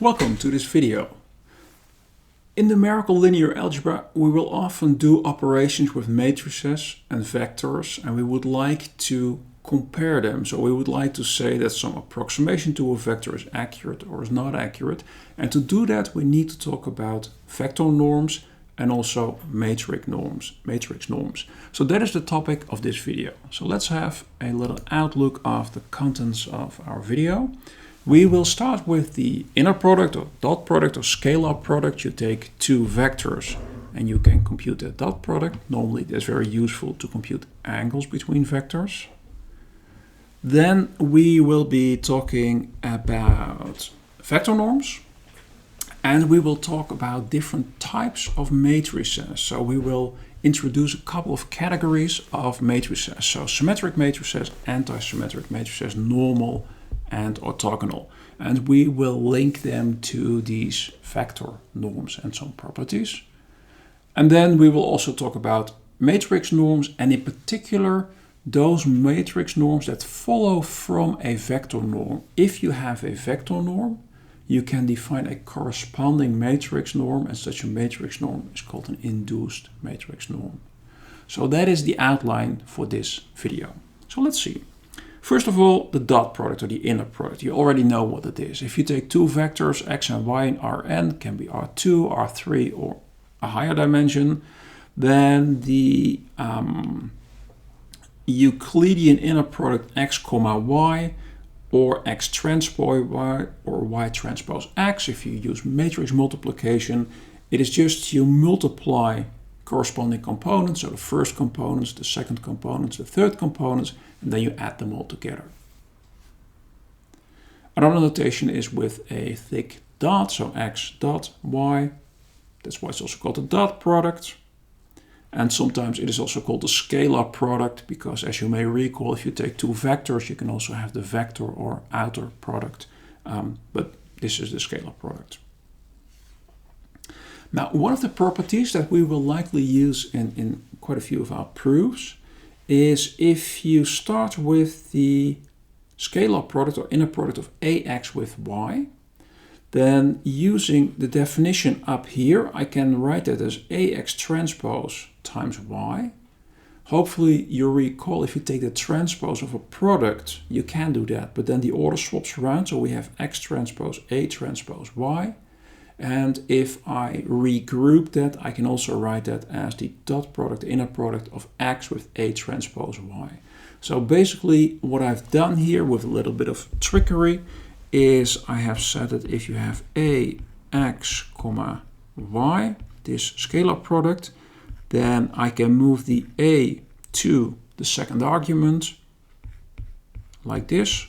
Welcome to this video. In numerical linear algebra, we will often do operations with matrices and vectors, and we would like to compare them. So we would like to say that some approximation to a vector is accurate or is not accurate. And to do that, we need to talk about vector norms and also matrix norms. So that is the topic of this video. So let's have a little outlook of the contents of our video. We will start with the inner product or dot product or scalar product. You take two vectors and you can compute the dot product. Normally that's very useful to compute angles between vectors. Then we will be talking about vector norms, and we will talk about different types of matrices. So we will introduce a couple of categories of matrices. So symmetric matrices, antisymmetric matrices, normal and orthogonal. And we will link them to these vector norms and some properties. And then we will also talk about matrix norms, and in particular those matrix norms that follow from a vector norm. If you have a vector norm, you can define a corresponding matrix norm, and such a matrix norm is called an induced matrix norm. So that is the outline for this video. So let's see. First of all, the dot product or the inner product. You already know what it is. If you take two vectors, x and y in Rn, can be R2, R3 or a higher dimension, then the Euclidean inner product x comma y or x transpose y or y transpose x, if you use matrix multiplication, it is just you multiply corresponding components, so the first components, the second components, the third components, and then you add them all together. Another notation is with a thick dot, so x dot y. That's why it's also called a dot product. And sometimes it is also called the scalar product, because as you may recall, if you take two vectors, you can also have the vector or outer product. But this is the scalar product. Now, one of the properties that we will likely use in quite a few of our proofs is if you start with the scalar product or inner product of ax with y, then using the definition up here, I can write that as ax transpose times y. Hopefully you recall, if you take the transpose of a product, you can do that, but then the order swaps around, so we have x transpose a transpose y. And if I regroup that, I can also write that as the dot product, the inner product of x with a transpose y. So basically what I've done here with a little bit of trickery is I have said that if you have ax comma y, this scalar product, then I can move the a to the second argument like this,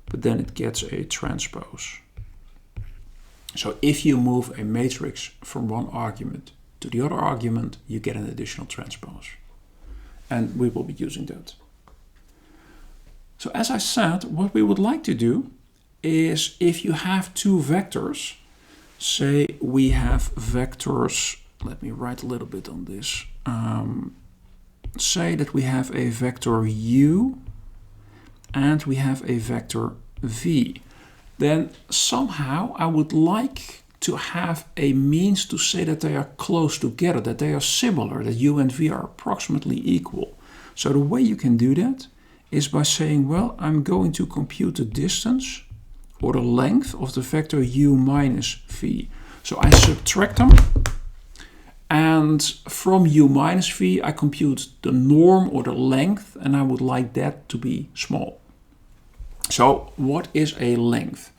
but then it gets a transpose. So if you move a matrix from one argument to the other argument, you get an additional transpose. And we will be using that. So as I said, what we would like to do is if you have two vectors, say we have vectors, let me write a little bit on this. Say that we have a vector u and we have a vector v. Then somehow I would like to have a means to say that they are close together, that they are similar, that u and v are approximately equal. So the way you can do that is by saying, well, I'm going to compute the distance or the length of the vector u minus v. So I subtract them, and from u minus v I compute the norm or the length, and I would like that to be small. So what is a length?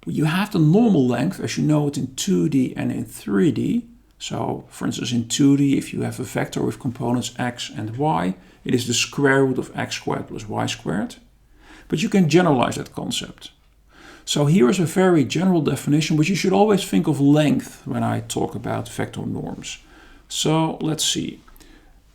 You have the normal length as you know it in 2D and in 3D. So for instance in 2D, if you have a vector with components x and y, it is the square root of x squared plus y squared. But you can generalize that concept. So here is a very general definition, but you should always think of length when I talk about vector norms. So let's see.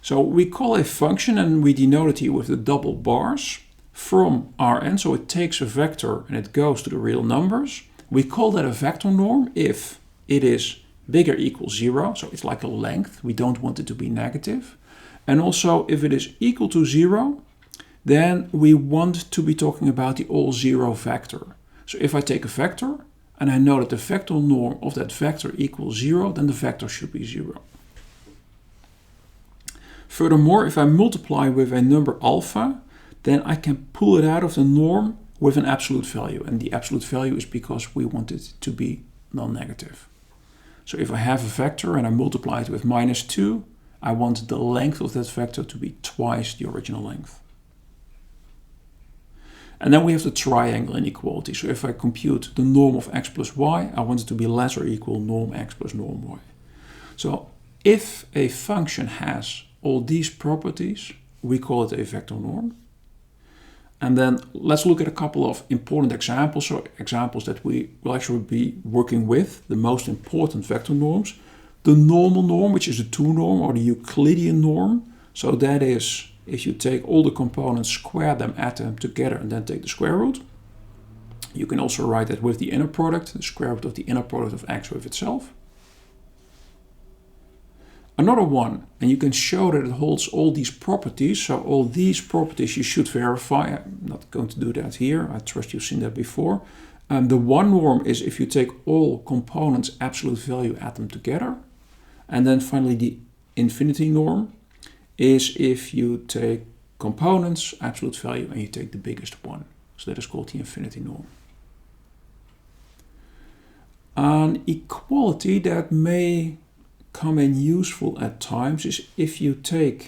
So we call a function, and we denote it here with the double bars, from Rn, so it takes a vector and it goes to the real numbers. We call that a vector norm if it is bigger equals 0, so it's like a length, we don't want it to be negative. And also if it is equal to 0, then we want to be talking about the all zero vector. So if I take a vector and I know that the vector norm of that vector equals 0, then the vector should be 0. Furthermore, if I multiply with a number alpha, then I can pull it out of the norm with an absolute value. And the absolute value is because we want it to be non-negative. So if I have a vector and I multiply it with -2, I want the length of that vector to be twice the original length. And then we have the triangle inequality. So if I compute the norm of x plus y, I want it to be less or equal norm x plus norm y. So if a function has all these properties, we call it a vector norm. And then let's look at a couple of important examples, so examples that we will actually be working with, the most important vector norms. The normal norm, which is the 2 norm, or the Euclidean norm. So that is, if you take all the components, square them, add them together, and then take the square root. You can also write that with the inner product, the square root of the inner product of x with itself. Another one, and you can show that it holds all these properties. So all these properties you should verify. I'm not going to do that here. I trust you've seen that before. The one norm is if you take all components, absolute value, add them together. And then finally the infinity norm is if you take components, absolute value, and you take the biggest one. So that is called the infinity norm. An equality that may come in useful at times is if you take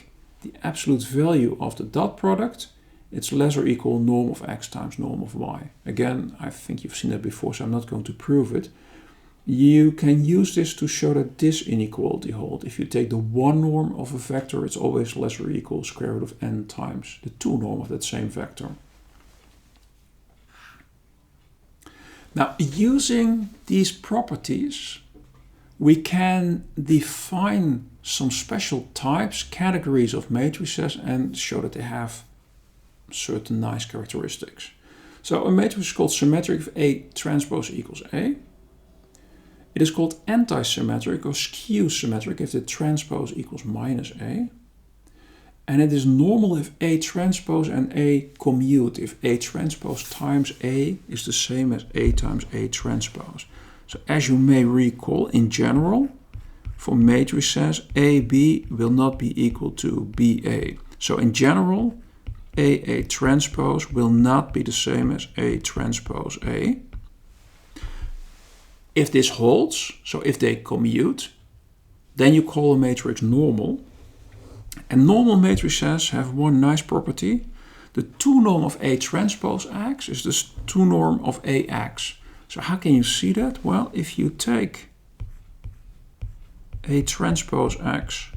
the absolute value of the dot product, it's less or equal norm of x times norm of y. Again, I think you've seen that before, so I'm not going to prove it. You can use this to show that this inequality holds. If you take the 1 norm of a vector, it's always less or equal square root of n times the 2 norm of that same vector. Now, using these properties, we can define some special types, categories of matrices, and show that they have certain nice characteristics. So a matrix is called symmetric if A transpose equals A. It is called antisymmetric or skew symmetric if the transpose equals minus A. And it is normal if A transpose and A commute, if A transpose times A is the same as A times A transpose. So as you may recall, in general, for matrices, AB will not be equal to BA. So in general, AA transpose will not be the same as A transpose A. If this holds, so if they commute, then you call a matrix normal. And normal matrices have one nice property. The 2 norm of A transpose X is the 2 norm of AX. So how can you see that? Well, if you take A transpose X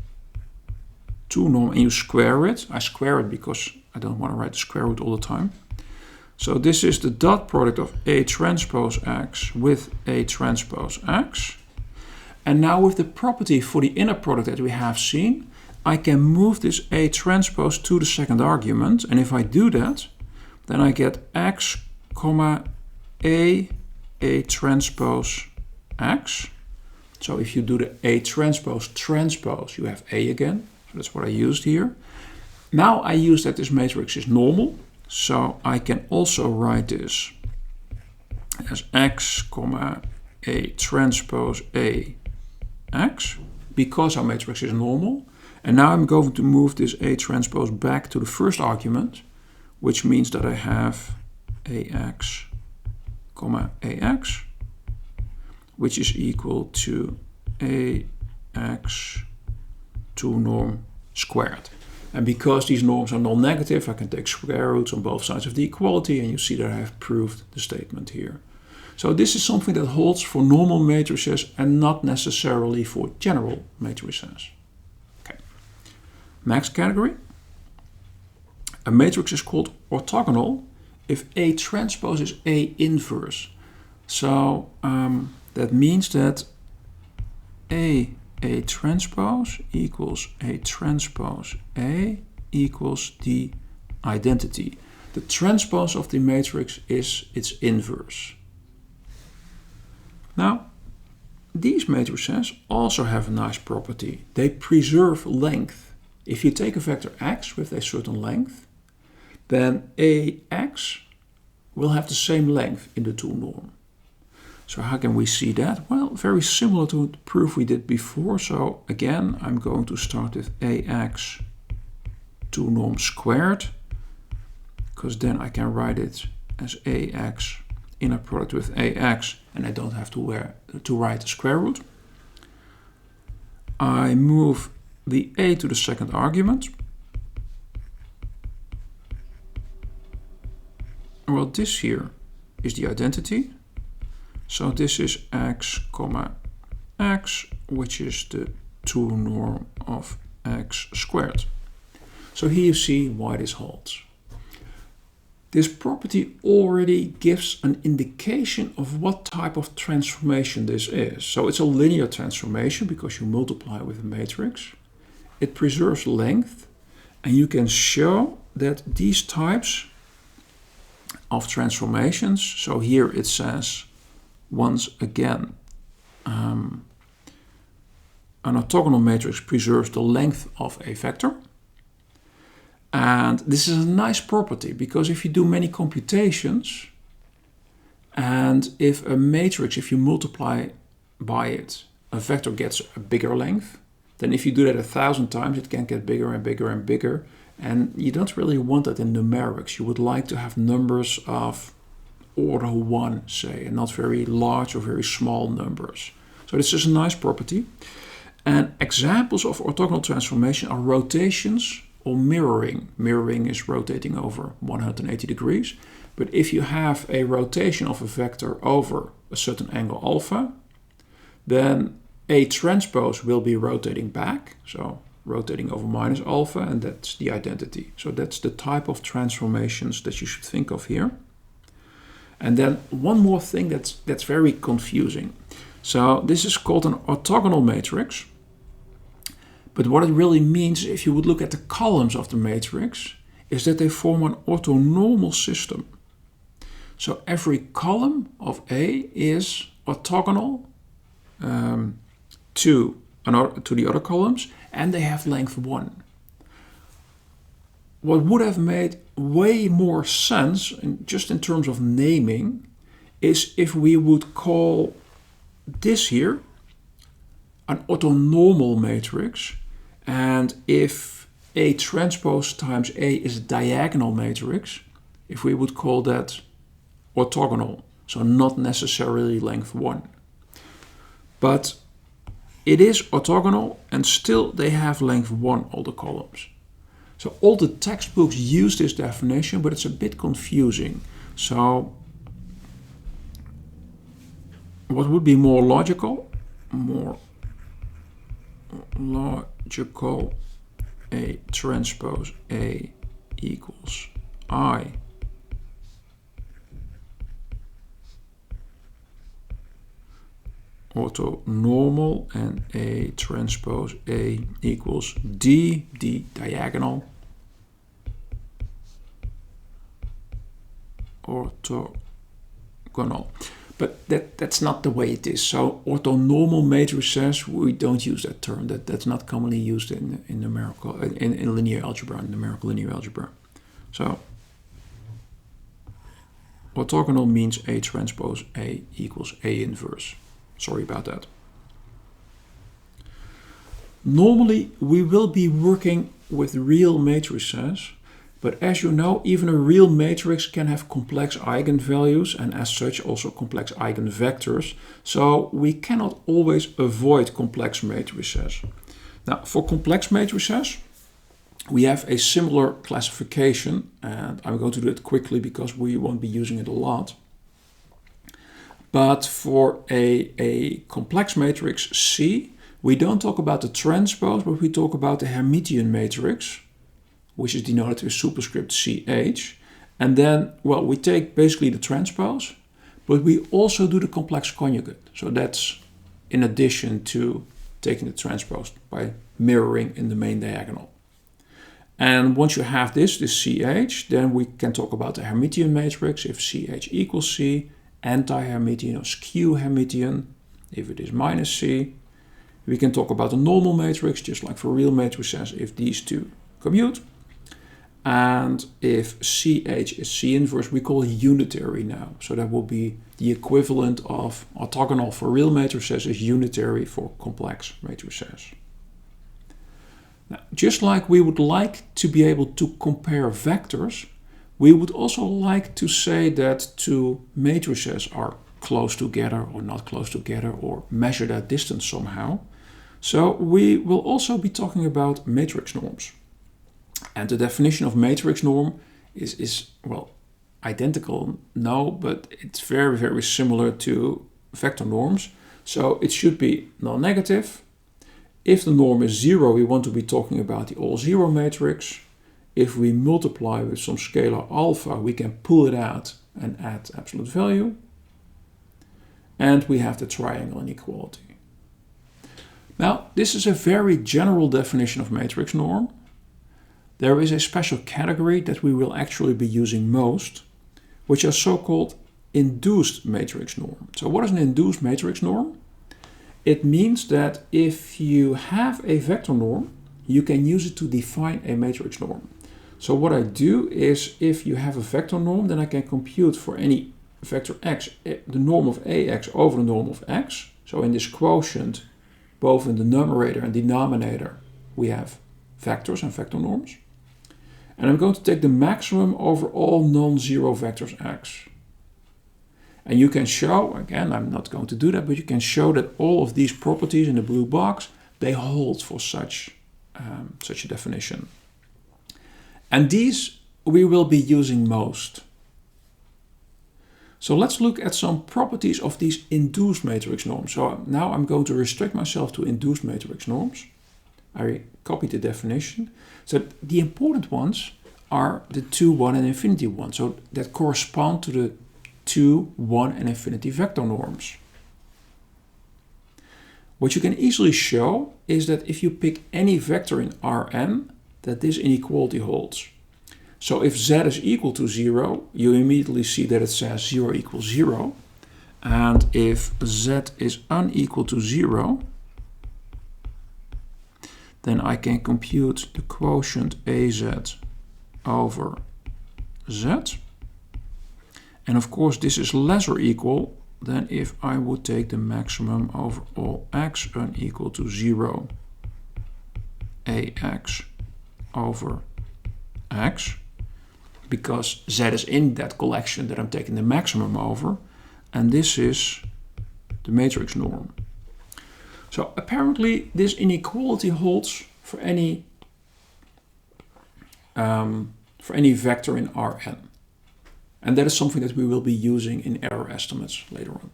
2 norm and you square it, I square it because I don't want to write the square root all the time. So this is the dot product of A transpose X with A transpose X. And now with the property for the inner product that we have seen, I can move this A transpose to the second argument. And if I do that, then I get X, comma, A transpose X. So if you do the A transpose transpose, you have A again. So that's what I used here. Now I use that this matrix is normal. So I can also write this as X, comma, A transpose A X, because our matrix is normal. And now I'm going to move this A transpose back to the first argument, which means that I have AX, comma, AX, which is equal to AX 2 norm squared. And because these norms are non-negative, I can take square roots on both sides of the equality, and you see that I have proved the statement here. So this is something that holds for normal matrices and not necessarily for general matrices. Okay. Next category. A matrix is called orthogonal if A transpose is A inverse. So that means that A transpose equals A transpose A equals the identity. The transpose of the matrix is its inverse. Now, these matrices also have a nice property. They preserve length. If you take a vector x with a certain length, then AX will have the same length in the 2 norm. So how can we see that? Well, very similar to the proof we did before. So again, I'm going to start with ax 2 norm squared, because then I can write it as ax inner product with ax, and I don't have to write the square root. I move the a to the second argument. Well, this here is the identity. So this is x comma x, which is the 2 norm of x squared. So here you see why this holds. This property already gives an indication of what type of transformation this is. So it's a linear transformation because you multiply with a matrix. It preserves length, and you can show that these types of transformations, so here it says once again an orthogonal matrix preserves the length of a vector. And this is a nice property because if you do many computations and if a matrix, if you multiply by it, a vector gets a bigger length, then if you do that 1,000 times, it can get bigger and bigger and bigger. And you don't really want that in numerics. You would like to have numbers of order 1, say, and not very large or very small numbers. So this is a nice property. And examples of orthogonal transformation are rotations or mirroring. Mirroring is rotating over 180 degrees. But if you have a rotation of a vector over a certain angle alpha, then A transpose will be rotating back. So rotating over minus alpha, and that's the identity. So that's the type of transformations that you should think of here. And then one more thing that's very confusing. So this is called an orthogonal matrix. But what it really means, if you would look at the columns of the matrix, is that they form an orthonormal system. So every column of A is orthogonal to the other columns, and they have length 1. What would have made way more sense, just in terms of naming, is if we would call this here an orthonormal matrix, and if A transpose times A is a diagonal matrix, if we would call that orthogonal, so not necessarily length 1. But it is orthogonal, and still they have length 1, all the columns. So all the textbooks use this definition, but it's a bit confusing. So what would be more logical? More logical, A transpose A equals I orthonormal, and A transpose A equals D diagonal orthogonal. But that's not the way it is. So orthonormal matrices, we don't use that term. That's not commonly used in numerical in linear algebra, in numerical linear algebra. So orthogonal means A transpose A equals A inverse. Sorry about that. Normally we will be working with real matrices, but as you know, even a real matrix can have complex eigenvalues and as such also complex eigenvectors. So we cannot always avoid complex matrices. Now for complex matrices, we have a similar classification, and I'm going to do it quickly because we won't be using it a lot. But for a complex matrix C, we don't talk about the transpose, but we talk about the Hermitian matrix, which is denoted with superscript CH. And then, well, we take basically the transpose, but we also do the complex conjugate. So that's in addition to taking the transpose by mirroring in the main diagonal. And once you have this CH, then we can talk about the Hermitian matrix if CH equals C, anti-Hermitian or skew-Hermitian if it is minus C. We can talk about the normal matrix, just like for real matrices, if these two commute. And if CH is C inverse, we call it unitary now. So that will be the equivalent of orthogonal for real matrices is unitary for complex matrices. Now, just like we would like to be able to compare vectors, we would also like to say that two matrices are close together or not close together, or measure that distance somehow. So we will also be talking about matrix norms. And the definition of matrix norm is well, identical, no, but it's very, very similar to vector norms. So it should be non-negative. If the norm is 0, we want to be talking about the all-zero matrix. If we multiply with some scalar alpha, we can pull it out and add absolute value. And we have the triangle inequality. Now, this is a very general definition of matrix norm. There is a special category that we will actually be using most, which are so-called induced matrix norm. So what is an induced matrix norm? It means that if you have a vector norm, you can use it to define a matrix norm. So what I do is, if you have a vector norm, then I can compute for any vector x the norm of ax over the norm of x. So in this quotient, both in the numerator and denominator, we have vectors and vector norms. And I'm going to take the maximum over all non-zero vectors x. And you can show, again, I'm not going to do that, but you can show that all of these properties in the blue box, they hold for such a definition. And these we will be using most. So let's look at some properties of these induced matrix norms. So now I'm going to restrict myself to induced matrix norms. I copy the definition. So the important ones are the 2, 1 and infinity ones. So that correspond to the 2, 1 and infinity vector norms. What you can easily show is that if you pick any vector in Rn, that this inequality holds. So if z is equal to 0, you immediately see that it says 0 equals 0. And if z is unequal to 0, then I can compute the quotient az over z. And of course this is less or equal than if I would take the maximum over all x unequal to 0 ax over x, because z is in that collection that I'm taking the maximum over, and this is the matrix norm. So apparently this inequality holds for any vector in Rn. And that is something that we will be using in error estimates later on.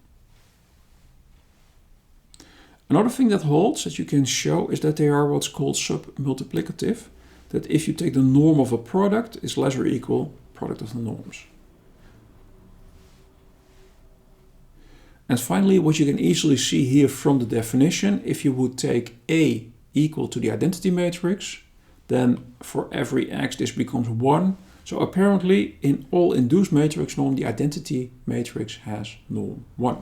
Another thing that holds that you can show is that they are what's called submultiplicative. That if you take the norm of a product, is less or equal product of the norms. And finally, what you can easily see here from the definition, if you would take A equal to the identity matrix, then for every x this becomes 1. So apparently in all induced matrix norm, the identity matrix has norm 1.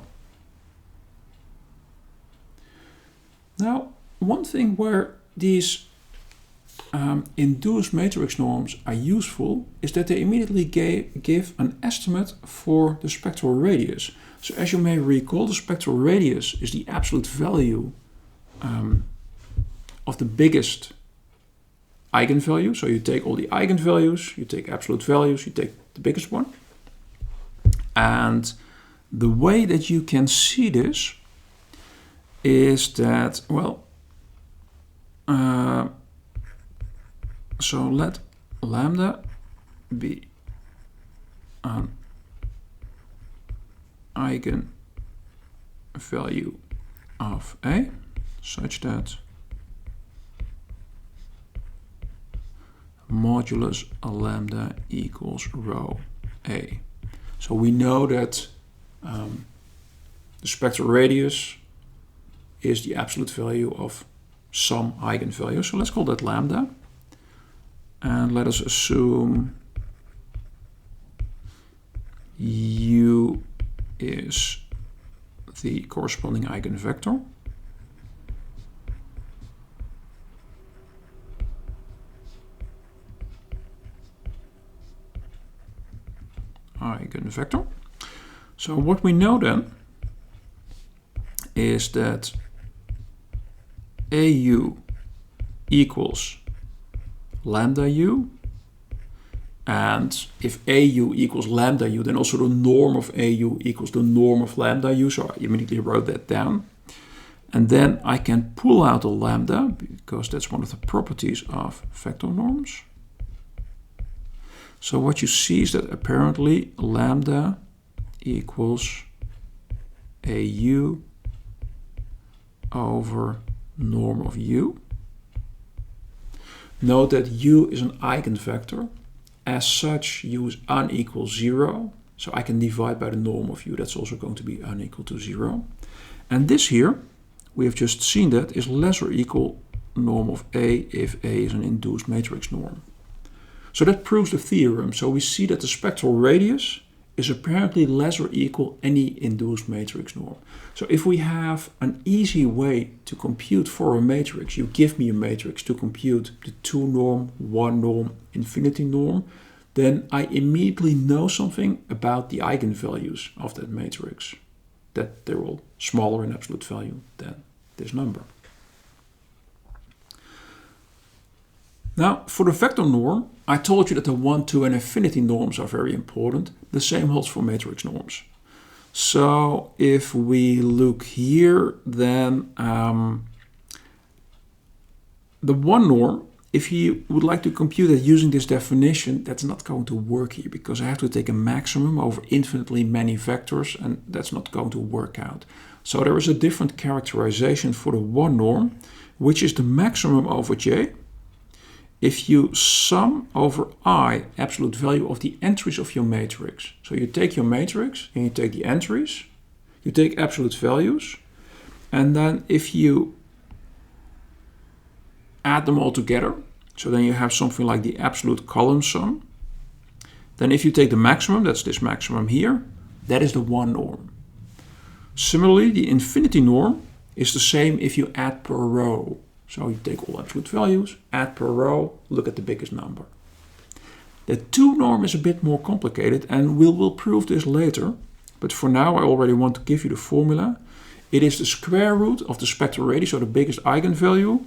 Now, one thing where these induced matrix norms are useful is that they immediately give an estimate for the spectral radius. So as you may recall, the spectral radius is the absolute value of the biggest eigenvalue. So you take all the eigenvalues, you take absolute values, you take the biggest one. And the way that you can see this is that, well, so let lambda be an eigenvalue of A, such that modulus lambda equals rho A. So we know that the spectral radius is the absolute value of some eigenvalue. So let's call that lambda. And let us assume U is the corresponding eigenvector. eigenvector. So what we know then is that AU equals lambda u, and if AU equals lambda u, then also the norm of AU equals the norm of lambda u, so I immediately wrote that down. And then I can pull out a lambda, because that's one of the properties of vector norms. So what you see is that apparently lambda equals AU over norm of u. Note that u is an eigenvector. As such, u is unequal 0. So I can divide by the norm of u. That's also going to be unequal to 0. And this here, we have just seen that, is less or equal norm of A if A is an induced matrix norm. So that proves the theorem. So we see that the spectral radius is apparently less or equal any induced matrix norm. So if we have an easy way to compute for a matrix, you give me a matrix to compute the 2 norm, 1 norm, infinity norm, then I immediately know something about the eigenvalues of that matrix, that they're all smaller in absolute value than this number. Now, for the vector norm, I told you that the 1, 2 and infinity norms are very important. The same holds for matrix norms. So if we look here, then the 1 norm, if you would like to compute it using this definition, that's not going to work here, because I have to take a maximum over infinitely many vectors, and that's not going to work out. So there is a different characterization for the 1 norm, which is the maximum over j. If you sum over I absolute value of the entries of your matrix. So you take your matrix and you take the entries, you take absolute values, and then if you add them all together, so then you have something like the absolute column sum. Then if you take the maximum, that's this maximum here, that is the 1 norm. Similarly, the infinity norm is the same if you add per row. So you take all absolute values, add per row, look at the biggest number. The 2 norm is a bit more complicated, and we will prove this later. But for now, I already want to give you the formula. It is the square root of the spectral radius, so the biggest eigenvalue,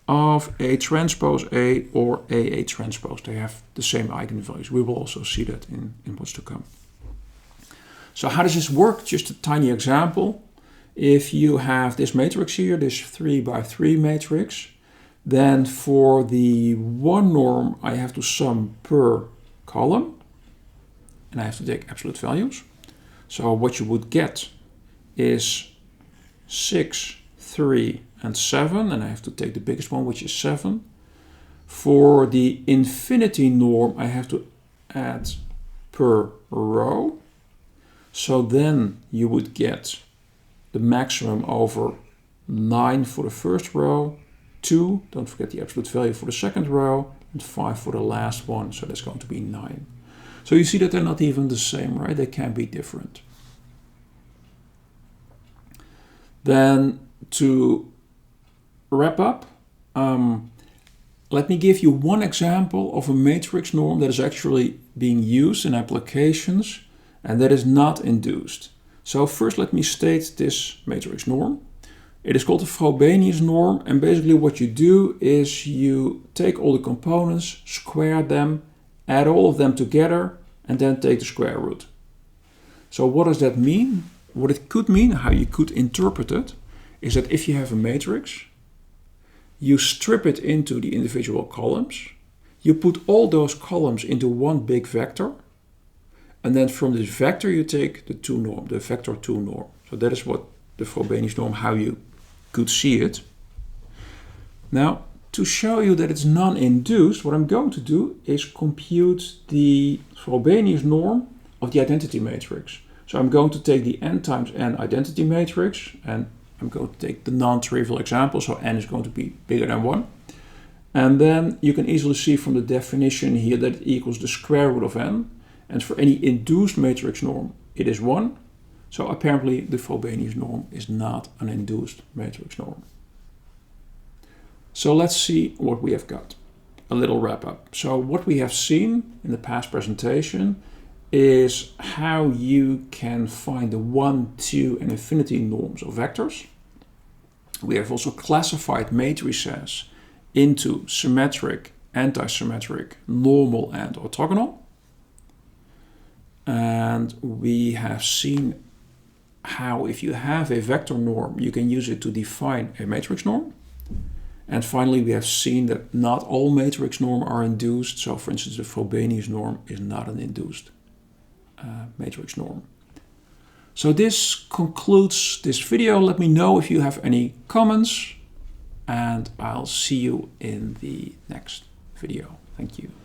of A transpose A or AA transpose. They have the same eigenvalues. We will also see that in what's to come. So how does this work? Just a tiny example. If you have this matrix here, this 3 by 3 matrix, then for the 1 norm, I have to sum per column, and I have to take absolute values. So what you would get is 6, 3, and 7, and I have to take the biggest one, which is 7. For the infinity norm, I have to add per row. So then you would get the maximum over 9 for the first row, 2, don't forget the absolute value for the second row, and 5 for the last one, so that's going to be 9. So you see that they're not even the same, right? They can be different. Then to wrap up, let me give you one example of a matrix norm that is actually being used in applications, and that is not induced. So first let me state this matrix norm. It is called the Frobenius norm, and basically what you do is you take all the components, square them, add all of them together, and then take the square root. So what does that mean? What it could mean, how you could interpret it, is that if you have a matrix, you strip it into the individual columns, you put all those columns into one big vector, and then from this vector you take the 2 norm, the vector 2 norm. So that is what the Frobenius norm, how you could see it. Now, to show you that it's non-induced, what I'm going to do is compute the Frobenius norm of the identity matrix. So I'm going to take the n times n identity matrix, and I'm going to take the non-trivial example, so n is going to be bigger than 1. And then you can easily see from the definition here that it equals the square root of n. And for any induced matrix norm, it is 1. So apparently the Frobenius norm is not an induced matrix norm. So let's see what we have got. A little wrap up. So what we have seen in the past presentation is how you can find the 1, 2 and infinity norms of vectors. We have also classified matrices into symmetric, antisymmetric, normal and orthogonal. And we have seen how if you have a vector norm, you can use it to define a matrix norm. And finally, we have seen that not all matrix norms are induced. So for instance, the Frobenius norm is not an induced matrix norm. So this concludes this video. Let me know if you have any comments, and I'll see you in the next video. Thank you.